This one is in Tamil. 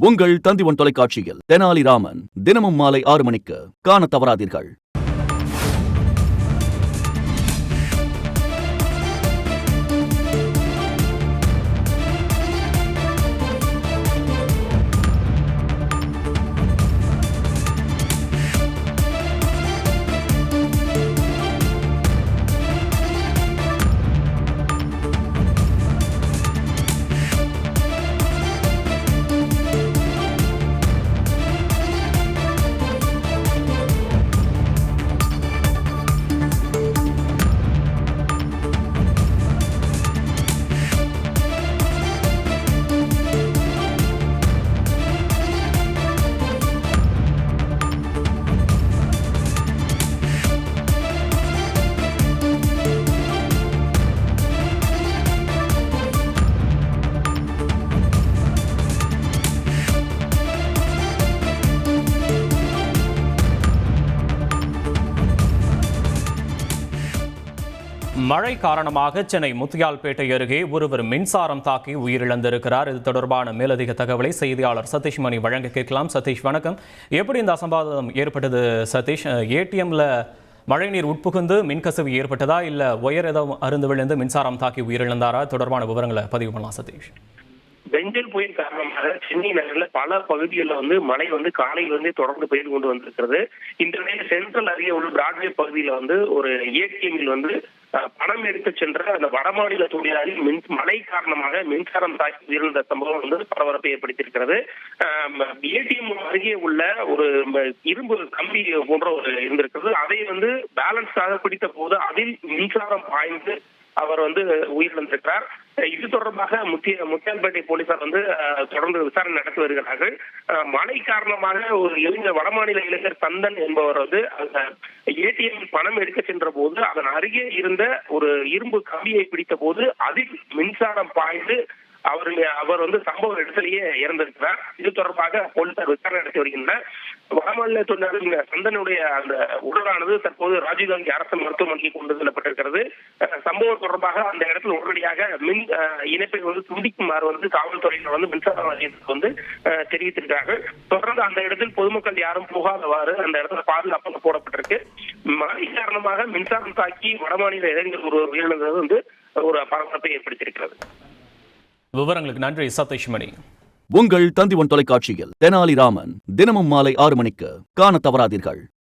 உங்கள் தந்திவன் தொலைக்காட்சியில் தெனாலிராமன் தினமும் மாலை 6 மணிக்கு காணத் தவறாதீர்கள். மழை காரணமாக சென்னை முத்தியால்பேட்டை அருகே ஒருவர் மின்சாரம் தாக்கி உயிரிழந்திருக்கிறார். இது தொடர்பான மேலதிக தகவலை செய்தியாளர் சதீஷ் மணி வழங்க கேட்கலாம். சதீஷ், வணக்கம். எப்படி இந்த அசம்பாவிதம் ஏற்பட்டது சதீஷ்? ஏடிஎம்ல மழைநீர் உட்புகுந்து மின்கசிவு ஏற்பட்டதா, இல்ல ஒயர் ஏதோ அருந்து விழுந்து மின்சாரம் தாக்கி உயிரிழந்தாரா? தொடர்பான விவரங்களை பதிவு பண்ணலாம் சதீஷ். பெஞ்சல் புயல் காரணமாக சென்னை நகரில் பல பகுதிகளில் மழை காலையிலிருந்தே தொடர்ந்து பெய்து கொண்டு வந்திருக்கிறது. இந்த நிலையில் சென்ட்ரல் அருகே உள்ள பிராட்வே பகுதியில் ஒரு ஏடிஎம்மில் பணம் எடுத்து சென்ற அந்த வடமாநில தொழிலாளி மழை காரணமாக மின்சாரம் தாக்கி உயிரிழந்த சம்பவம் பரபரப்பை ஏற்படுத்தியிருக்கிறது. ஏடிஎம் அருகே உள்ள ஒரு இரும்பு கம்பி போன்ற ஒரு இருந்திருக்கிறது. அதை பேலன்ஸாக பிடித்த போது அதில் மின்சாரம் பாய்ந்து அவர் உயிரிழந்திருக்கிறார். இது தொடர்பாக முத்தியால்பேட்டை போலீசார் தொடர்ந்து விசாரணை நடத்தி வருகிறார்கள். மழை காரணமாக ஒரு இளைஞர், வடமாநில இளைஞர் சந்தன் என்பவர் அந்த ஏடிஎம் பணம் எடுக்க சென்ற போது அதன் அருகே இருந்த ஒரு இரும்பு கம்பியை பிடித்த போது அதில் மின்சாரம் பாய்ந்து அவர் சம்பவ இடத்திலேயே இறந்திருக்கிறார். இது தொடர்பாக போலீசார் விசாரணை நடத்தி வருகின்றனர். வடமாநில தொழிலாளர் சந்தனுடைய அந்த உடலானது தற்போது ராஜீவ்காந்தி அரசு மருத்துவமனைக்கு கொண்டு செல்லப்பட்டிருக்கிறது. சம்பவம் தொடர்பாக அந்த இடத்தில் உடனடியாக மின் இணைப்பை துண்டிக்குமாறு காவல்துறையினர் மின்சார வாரியத்துக்கு தெரிவித்திருக்கிறார்கள். தொடர்ந்து அந்த இடத்தில் பொதுமக்கள் யாரும் போகாதவாறு அந்த இடத்துல பாதுகாப்பாக போடப்பட்டிருக்கு. மழை காரணமாக மின்சாரம் தாக்கி வடமாநில இளைஞர் ஒருவர் உயிரிழந்தது ஒரு பரபரப்பை ஏற்படுத்தியிருக்கிறது. விவரங்களுக்கு நன்றி சதீஷ் மணி. உங்கள் தந்திவன் தொலைக்காட்சியில் தெனாலிராமன் தினமும் மாலை 6 மணிக்கு காணத் தவறாதீர்கள்.